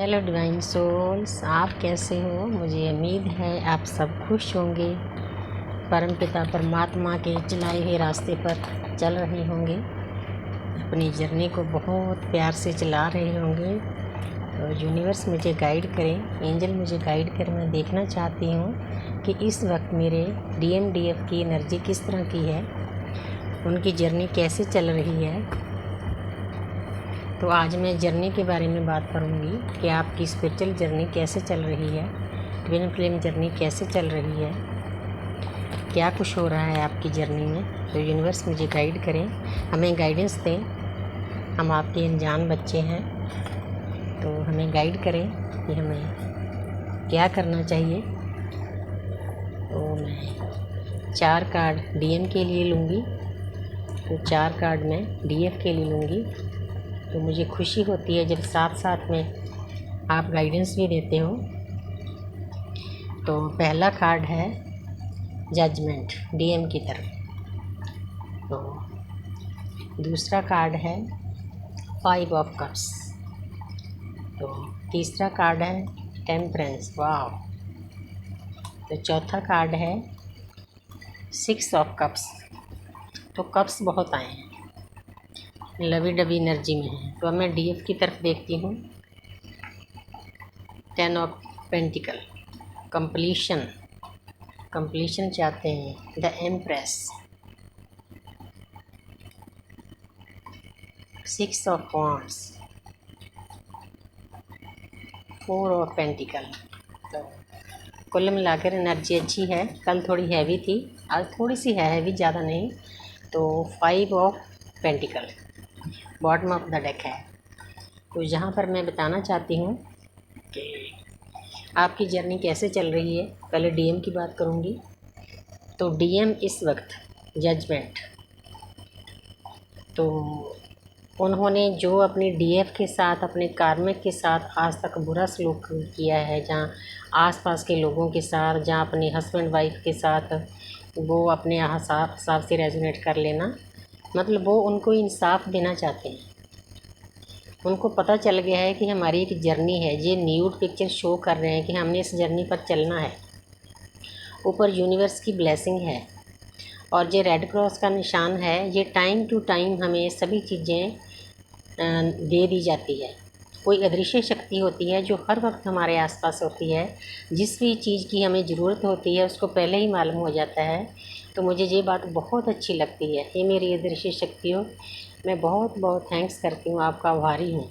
Hello divine souls, आप कैसे हो। मुझे उम्मीद है आप सब खुश होंगे, परमपिता परमात्मा के चलाए हुए रास्ते पर चल रहे होंगे, अपनी जर्नी को बहुत प्यार से चला रहे होंगे। तो यूनिवर्स मुझे गाइड करें, एंजल मुझे गाइड करें। मैं देखना चाहती हूँ कि इस वक्त मेरे DMDF की एनर्जी किस तरह की है, उनकी जर्नी कैसे चल रही है। तो आज मैं जर्नी के बारे में बात करूंगी कि आपकी स्पिरिचुअल जर्नी कैसे चल रही है, ट्विन फ्लेम जर्नी कैसे चल रही है, क्या कुछ हो रहा है आपकी जर्नी में। तो यूनिवर्स मुझे गाइड करें, हमें गाइडेंस दें। हम आपके अनजान बच्चे हैं, तो हमें गाइड करें कि हमें क्या करना चाहिए। तो मैं 4 कार्ड DM के लिए लूँगी, तो 4 कार्ड मैं DF के लिए लूँगी। तो मुझे खुशी होती है जब साथ साथ में आप गाइडेंस भी देते हो। तो पहला कार्ड है जजमेंट DM की तरफ। तो दूसरा कार्ड है 5 ऑफ कप्स। तो तीसरा कार्ड है टेम्परेंस। वाह। तो चौथा कार्ड है 6 ऑफ कप्स। तो कप्स बहुत आए हैं, लवी डबी एनर्जी में है। तो अब मैं DF की तरफ देखती हूँ। 10 ऑफ पेंटिकल, कंप्लीशन चाहते हैं। The empress, 6 of wands, 4 of pentacle. तो कुल मिलाकर एनर्जी अच्छी है। कल थोड़ी हैवी थी, आज थोड़ी सी है हैवी, ज़्यादा नहीं। तो 5 of pentacle bottom of the deck है। तो यहाँ पर मैं बताना चाहती हूँ कि आपकी जर्नी कैसे चल रही है। पहले DM की बात करूँगी। तो DM इस वक्त जजमेंट। तो उन्होंने जो अपनी DF के साथ, अपने कार्मिक के साथ आज तक बुरा सलूक किया है, जहाँ आसपास के लोगों के साथ, जहाँ अपने हस्बैंड वाइफ के साथ, वो अपने हिसाब से रेजोनेट कर लेना। मतलब वो उनको इंसाफ देना चाहते हैं। उनको पता चल गया है कि हमारी एक जर्नी है। ये न्यूड पिक्चर शो कर रहे हैं कि हमने इस जर्नी पर चलना है। ऊपर यूनिवर्स की ब्लेसिंग है और ये रेड क्रॉस का निशान है। ये टाइम टू टाइम हमें सभी चीज़ें दे दी जाती है। कोई अदृश्य शक्ति होती है जो हर वक्त हमारे आसपास होती है। जिस भी चीज़ की हमें ज़रूरत होती है उसको पहले ही मालूम हो जाता है। तो मुझे ये बात बहुत अच्छी लगती है। ये मेरी अदृश्य शक्ति हो, मैं बहुत बहुत थैंक्स करती हूँ, आपका आभारी हूँ।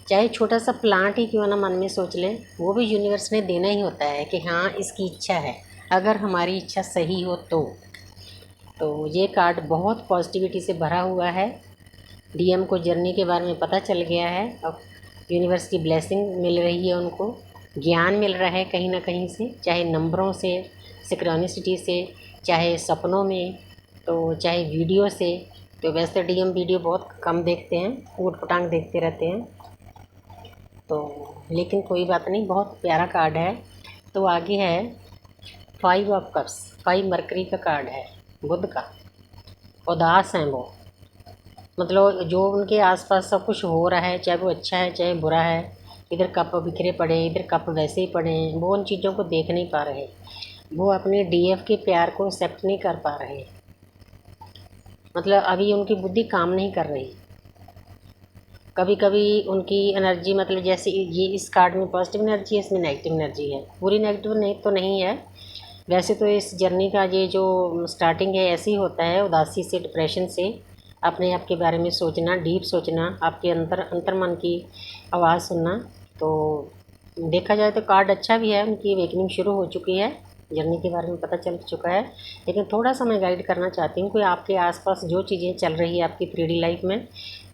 चाहे छोटा सा प्लांट ही क्यों ना मन में सोच लें, वो भी यूनिवर्स ने देना ही होता है कि हाँ इसकी इच्छा है, अगर हमारी इच्छा सही हो तो ये कार्ड बहुत पॉजिटिविटी से भरा हुआ है। DM को जर्नी के बारे में पता चल गया है। अब यूनिवर्स की ब्लेसिंग मिल रही है, उनको ज्ञान मिल रहा है कहीं ना कहीं से, चाहे नंबरों से, सिक्रोनिसिटी से, चाहे सपनों में, तो चाहे वीडियो से। तो वैसे DM वीडियो बहुत कम देखते हैं, ऊट पटांग देखते रहते हैं। तो लेकिन कोई बात नहीं, बहुत प्यारा कार्ड है। तो आगे है 5 ऑफ कप्स। 5 मरकरी का कार्ड है, बुध का। उदास हैं वो, मतलब जो उनके आसपास सब कुछ हो रहा है, चाहे वो अच्छा है चाहे बुरा है, इधर कप बिखरे पड़े, इधर कप वैसे ही पड़े हैं, वो उन चीज़ों को देख नहीं पा रहे। वो अपने DF के प्यार को एक्सेप्ट नहीं कर पा रहे। मतलब अभी उनकी बुद्धि काम नहीं कर रही। कभी कभी उनकी एनर्जी, मतलब जैसे ये इस कार्ड में पॉजिटिव एनर्जी है, इसमें नेगेटिव एनर्जी है। पूरी नेगेटिव नहीं तो नहीं है। वैसे तो इस जर्नी का ये जो स्टार्टिंग है ऐसे ही होता है, उदासी से, डिप्रेशन से, अपने आप के बारे में सोचना, डीप सोचना, आपके अंतर मन की आवाज़ सुनना। तो देखा जाए तो कार्ड अच्छा भी है, उनकी अवेकनिंग शुरू हो चुकी है, जर्नी के बारे में पता चल चुका है। लेकिन थोड़ा सा मैं गाइड करना चाहती हूँ कि आपके आसपास जो चीज़ें चल रही है आपकी 3D लाइफ में,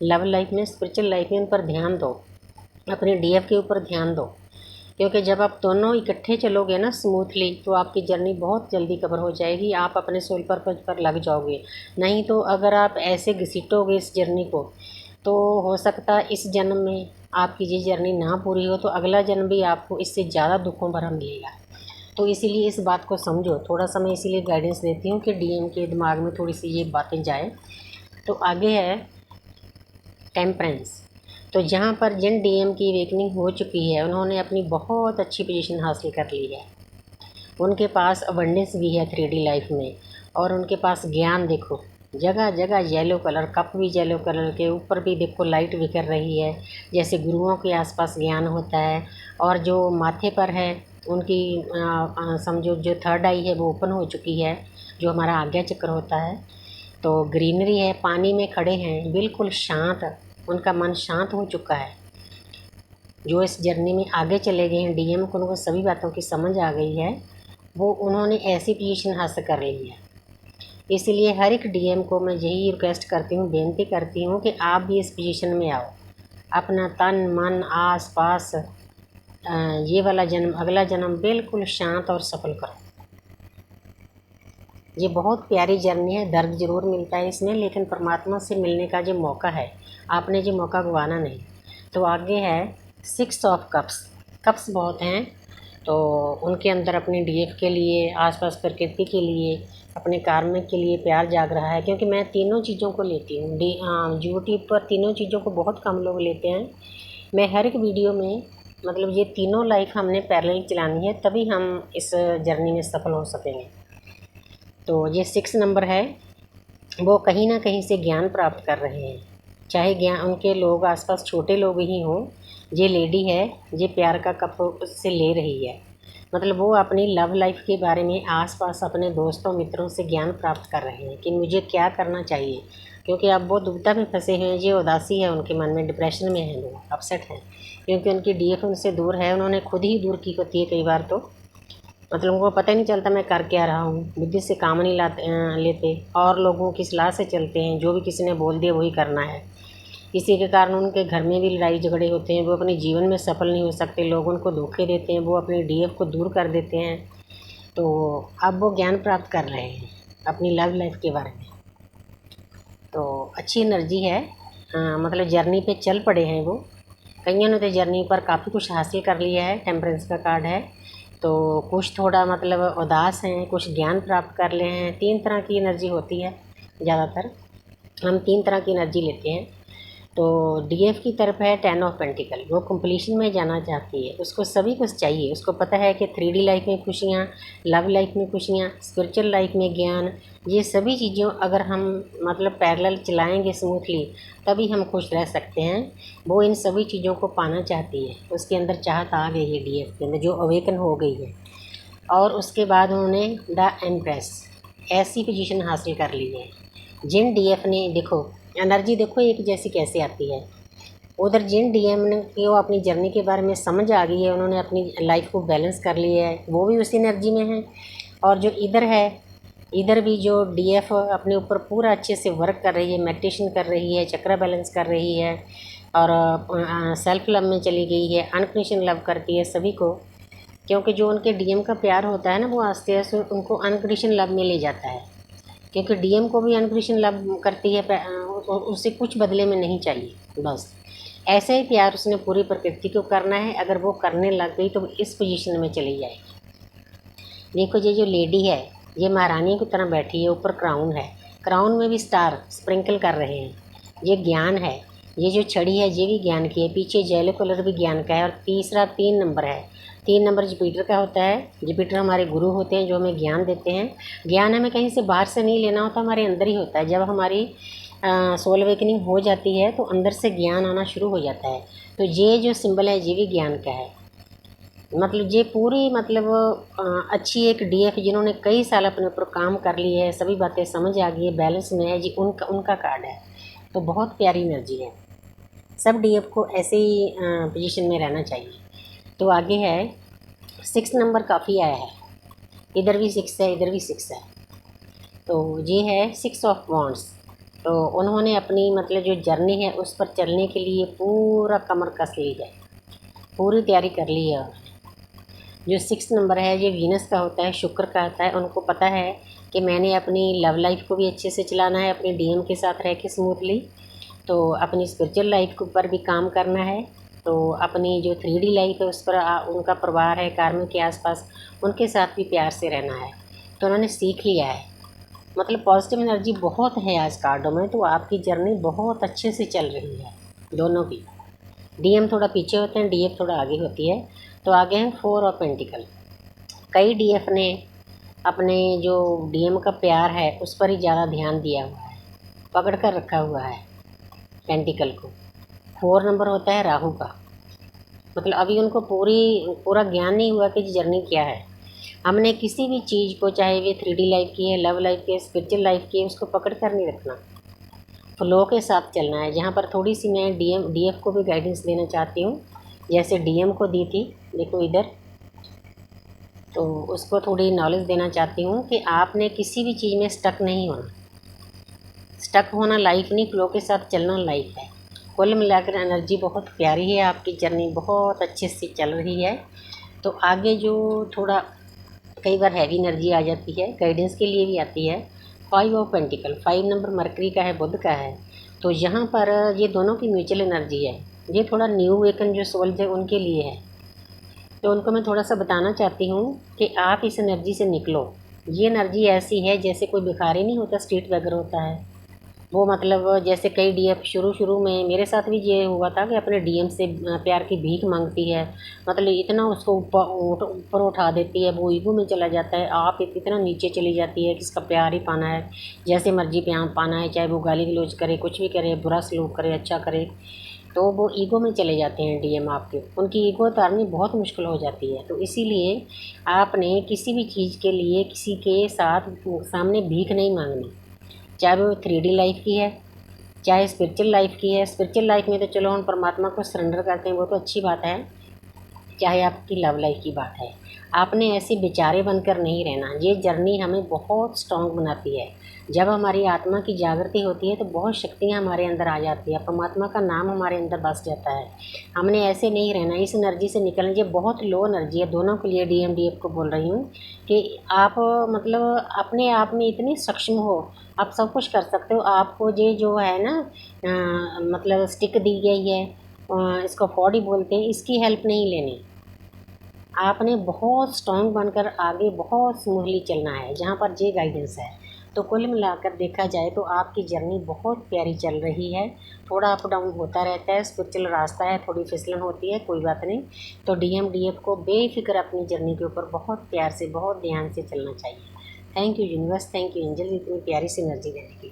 लव लाइफ में, स्पिरिचुअल लाइफ में, उन पर ध्यान दो, अपने DF के ऊपर ध्यान दो। क्योंकि जब आप दोनों इकट्ठे चलोगे ना स्मूथली, तो आपकी जर्नी बहुत जल्दी कवर हो जाएगी, आप अपने सोल पर्पज पर लग जाओगे। नहीं तो अगर आप ऐसे घसीटोगे इस जर्नी को, तो हो सकता है इस जन्म में आपकी ये जर्नी ना पूरी हो, तो अगला जन्म भी आपको इससे ज़्यादा दुखों भरा मिलेगा। तो इसीलिए इस बात को समझो। थोड़ा सा मैं इसीलिए गाइडेंस देती हूँ कि DM के दिमाग में थोड़ी सी ये बातें जाए। तो आगे है टेम्परेंस। तो जहाँ पर जिन डीएम की अवेकनिंग हो चुकी है उन्होंने अपनी बहुत अच्छी पोजीशन हासिल कर ली है। उनके पास अबंडेंस भी है 3D लाइफ में, और उनके पास ज्ञान देखो, जगह जगह येलो कलर, कप भी येलो कलर के, ऊपर भी देखो लाइट बिखर रही है, जैसे गुरुओं के आसपास ज्ञान होता है। और जो माथे पर है उनकी समझो जो थर्ड आई है वो ओपन हो चुकी है, जो हमारा आज्ञा चक्र होता है। तो ग्रीनरी है, पानी में खड़े हैं, बिल्कुल शांत, उनका मन शांत हो चुका है। जो इस जर्नी में आगे चले गए हैं डीएम को, उनको सभी बातों की समझ आ गई है, वो उन्होंने ऐसी पोजीशन हासिल कर ली है। इसीलिए हर एक डीएम को मैं यही रिक्वेस्ट करती हूँ, बेनती करती हूँ कि आप भी इस पोजीशन में आओ। अपना तन मन आस पास ये वाला जन्म, अगला जन्म बिल्कुल शांत और सफल करो। ये बहुत प्यारी जर्नी है, दर्द ज़रूर मिलता है इसमें, लेकिन परमात्मा से मिलने का जो मौका है, आपने जो मौका गंवाना नहीं। तो आगे है 6 ऑफ कप्स। कप्स बहुत हैं, तो उनके अंदर अपने डीएफ के लिए, आसपास प्रकृति के लिए, अपने कार्मिक के लिए प्यार जाग रहा है। क्योंकि मैं तीनों चीज़ों को लेती हूँ, यूट्यूब पर तीनों चीज़ों को बहुत कम लोग लेते हैं। मैं हर एक वीडियो में मतलब ये तीनों लाइफ हमने पैरेलल चलानी है, तभी हम इस जर्नी में सफल हो सकेंगे। तो ये 6 नंबर है, वो कहीं ना कहीं से ज्ञान प्राप्त कर रहे हैं, चाहे ज्ञान उनके लोग आसपास छोटे लोग ही हों। ये लेडी है, ये प्यार का कप उससे ले रही है, मतलब वो अपनी लव लाइफ के बारे में आसपास अपने दोस्तों मित्रों से ज्ञान प्राप्त कर रहे हैं कि मुझे क्या करना चाहिए। क्योंकि अब वो दुविधा में फंसे हैं, ये उदासी है उनके मन में, डिप्रेशन में है, लोग अपसेट हैं, क्योंकि उनकी डीएफ उनसे दूर है, उन्होंने खुद ही दूर की होती है कई बार। तो मतलब उनको पता ही नहीं चलता मैं कर क्या रहा हूँ, बुद्धि से काम नहीं लेते, और लोगों की सलाह से चलते हैं, जो भी किसी ने बोल दिया वही करना है। इसी के कारण उनके घर में भी लड़ाई झगड़े होते हैं, वो अपने जीवन में सफल नहीं हो सकते, लोग उनको धोखे देते हैं, वो अपनी डीएफ को दूर कर देते हैं। तो अब वो ज्ञान प्राप्त कर रहे हैं अपनी लव लाइफ के बारे में, तो अच्छी एनर्जी है। मतलब जर्नी पे चल पड़े हैं वो, कईयों ने तो जर्नी पर काफ़ी कुछ हासिल कर लिया है। टेम्परेंस का कार्ड है, तो कुछ थोड़ा मतलब उदास हैं, कुछ ज्ञान प्राप्त कर ले हैं। 3 तरह की एनर्जी होती है, ज़्यादातर हम 3 तरह की एनर्जी लेते हैं। तो डीएफ की तरफ है 10 ऑफ पेंटिकल, वो कंप्लीशन में जाना चाहती है, उसको सभी कुछ चाहिए। उसको पता है कि 3D लाइफ में खुशियाँ, लव लाइफ में खुशियाँ, स्पिरिचुअल लाइफ में ज्ञान, ये सभी चीज़ों अगर हम मतलब पैरेलल चलाएंगे स्मूथली, तभी हम खुश रह सकते हैं। वो इन सभी चीज़ों को पाना चाहती है, उसके अंदर चाहत आ गई है डीएफ के अंदर, जो अवेकन हो गई है। और उसके बाद उन्होंने द एम्प्रेस ऐसी पोजीशन हासिल कर ली है। जिन डीएफ ने देखो एनर्जी देखो एक जैसी कैसे आती है, उधर जिन डीएम ने कि वो अपनी जर्नी के बारे में समझ आ गई है, उन्होंने अपनी लाइफ को बैलेंस कर लिया है, वो भी उसी एनर्जी में है। और जो इधर है, इधर भी जो डीएफ अपने ऊपर पूरा अच्छे से वर्क कर रही है, मेडिटेशन कर रही है, चक्र बैलेंस कर रही है, और सेल्फ लव में चली गई है, अनकंडीशनल लव करती है सभी को। क्योंकि जो उनके डीएम का प्यार होता है ना, वो आस्ते आस्ते उनको अनकंडीशनल लव में ले जाता है। क्योंकि डीएम को भी अनकंडीशनल लव करती है, उसे कुछ बदले में नहीं चाहिए, बस ऐसे ही प्यार उसने पूरी प्रकृति को करना है। अगर वो करने लग गई तो इस पोजीशन में चली जाएगी। देखो ये जो लेडी है, ये महारानी की तरह बैठी है, ऊपर क्राउन है, क्राउन में भी स्टार स्प्रिंकल कर रहे हैं। ये ज्ञान है, ये जो छड़ी है ये भी ज्ञान की है, पीछे येलो कलर भी ज्ञान का है। और तीसरा 3 नंबर है, 3 नंबर जुपिटर का होता है। जुपिटर हमारे गुरु होते हैं, जो हमें ज्ञान देते हैं। ज्ञान हमें कहीं से बाहर से नहीं लेना होता, हमारे अंदर ही होता है। जब हमारी सोल अवेकनिंग हो जाती है तो अंदर से ज्ञान आना शुरू हो जाता है। तो ये जो सिंबल है ये भी ज्ञान का है। मतलब ये पूरी मतलब अच्छी एक डीएफ जिन्होंने कई साल अपने ऊपर काम कर ली है, सभी बातें समझ आ गई है, बैलेंस में है जी, उनका कार्ड है। तो बहुत प्यारी एनर्जी है, सब डीएफ को ऐसे ही पोजीशन में रहना चाहिए। तो आगे है 6 नंबर, काफ़ी आया है, इधर भी 6 है, इधर भी 6 है। तो ये है 6 ऑफ वॉन्ड्स। तो उन्होंने अपनी मतलब जो जर्नी है उस पर चलने के लिए पूरा कमर कस ली है, पूरी तैयारी कर ली है। जो 6 नंबर है ये वीनस का होता है, शुक्र का होता है। उनको पता है कि मैंने अपनी लव लाइफ को भी अच्छे से चलाना है, अपने डीएम के साथ रह के स्मूथली, तो अपनी स्पिरिचुअल लाइफ के ऊपर भी काम करना है। तो अपनी जो 3D लाइफ है उस पर उनका परिवार है, कार्मिक के आसपास, उनके साथ भी प्यार से रहना है। तो उन्होंने सीख लिया है, मतलब पॉजिटिव एनर्जी बहुत है आज कार्डों में। तो आपकी जर्नी बहुत अच्छे से चल रही है दोनों की। डीएम थोड़ा पीछे होते हैं, डीएफ थोड़ा आगे होती है। तो आगे है 4 ऑफ पेंटिकल। कई डीएफ ने अपने जो डीएम का प्यार है उस पर ही ज़्यादा ध्यान दिया हुआ है, पकड़ कर रखा हुआ है पेंटिकल को। 4 नंबर होता है राहु का, मतलब अभी उनको पूरा ज्ञान नहीं हुआ कि जर्नी क्या है। हमने किसी भी चीज़ को, चाहे वे 3D लाइफ की है, लव लाइफ की है, स्पिरिचुअल लाइफ की है, उसको पकड़ कर नहीं रखना, फ्लो के साथ चलना है। जहाँ पर थोड़ी सी मैं डीएफ को भी गाइडेंस देना चाहती हूँ, जैसे डीएम को दी थी, देखो इधर, तो उसको थोड़ी नॉलेज देना चाहती हूँ कि आपने किसी भी चीज़ में स्टक नहीं होना। स्टक होना लाइफ नहीं, फ्लो के साथ चलना लाइफ है। कुल मिलाकर एनर्जी बहुत प्यारी है, आपकी जर्नी बहुत अच्छे से चल रही है। तो आगे जो थोड़ा कई बार हैवी एनर्जी आ जाती है, गाइडेंस के लिए भी आती है। 5 ऑफ पेंटिकल, 5 नंबर मरकरी का है, बुध का है। तो यहाँ पर ये दोनों की म्यूचुअल एनर्जी है। ये थोड़ा न्यू वेकन जो सोल्स है उनके लिए है। तो उनको मैं थोड़ा सा बताना चाहती हूँ कि आप इस एनर्जी से निकलो। ये एनर्जी ऐसी है जैसे कोई भिखारी नहीं होता, स्ट्रीट बेगर होता है वो, मतलब जैसे कई डीएफ शुरू में मेरे साथ भी ये हुआ था कि अपने डीएम से प्यार की भीख मांगती है, मतलब इतना उसको ऊपर उठा देती है, वो ईगो में चला जाता है, आप इतना नीचे चली जाती है कि इसका प्यार ही पाना है, जैसे मर्जी पाना है, चाहे वो गाली गलौज करे, कुछ भी करे, बुरा सलूक करे, अच्छा करे, तो वो ईगो में चले जाते हैं डीएम आपके। उनकी ईगो उतारनी बहुत मुश्किल हो जाती है। तो इसीलिए आपने किसी भी चीज़ के लिए किसी के साथ सामने भीख नहीं मांगनी, चाहे वो 3D लाइफ की है, चाहे स्पिरिचुअल लाइफ की है। स्पिरिचुअल लाइफ में तो चलो हम परमात्मा को सरेंडर करते हैं, वो तो अच्छी बात है, चाहे आपकी लव लाइफ की बात है। आपने ऐसे बेचारे बनकर नहीं रहना। ये जर्नी हमें बहुत स्ट्रांग बनाती है। जब हमारी आत्मा की जागृति होती है तो बहुत शक्तियाँ हमारे अंदर आ जाती है, परमात्मा का नाम हमारे अंदर बस जाता है। हमने ऐसे नहीं रहना, इस एनर्जी से निकलना। ये बहुत लो एनर्जी है, दोनों के लिए, डीएम डीएफ को बोल रही हूँ कि आप मतलब अपने आप में इतने सक्षम हो, आप सब कुछ कर सकते हो। आपको ये जो है ना मतलब स्टिक दी गई है, इसको फॉडी बोलते हैं, इसकी हेल्प नहीं लेनी। आपने बहुत स्ट्रांग बनकर आगे बहुत स्मूथली चलना है, जहाँ पर ये गाइडेंस है। तो कुल मिलाकर देखा जाए तो आपकी जर्नी बहुत प्यारी चल रही है। थोड़ा अप डाउन होता रहता है, स्पिरिचुअल रास्ता है, थोड़ी फिसलन होती है, कोई बात नहीं। तो डीएम डीएफ को बेफिक्र अपनी जर्नी के ऊपर बहुत प्यार से, बहुत ध्यान से चलना चाहिए। Thank you universe, thank you angel, इतनी प्यारी सी एनर्जी देने की।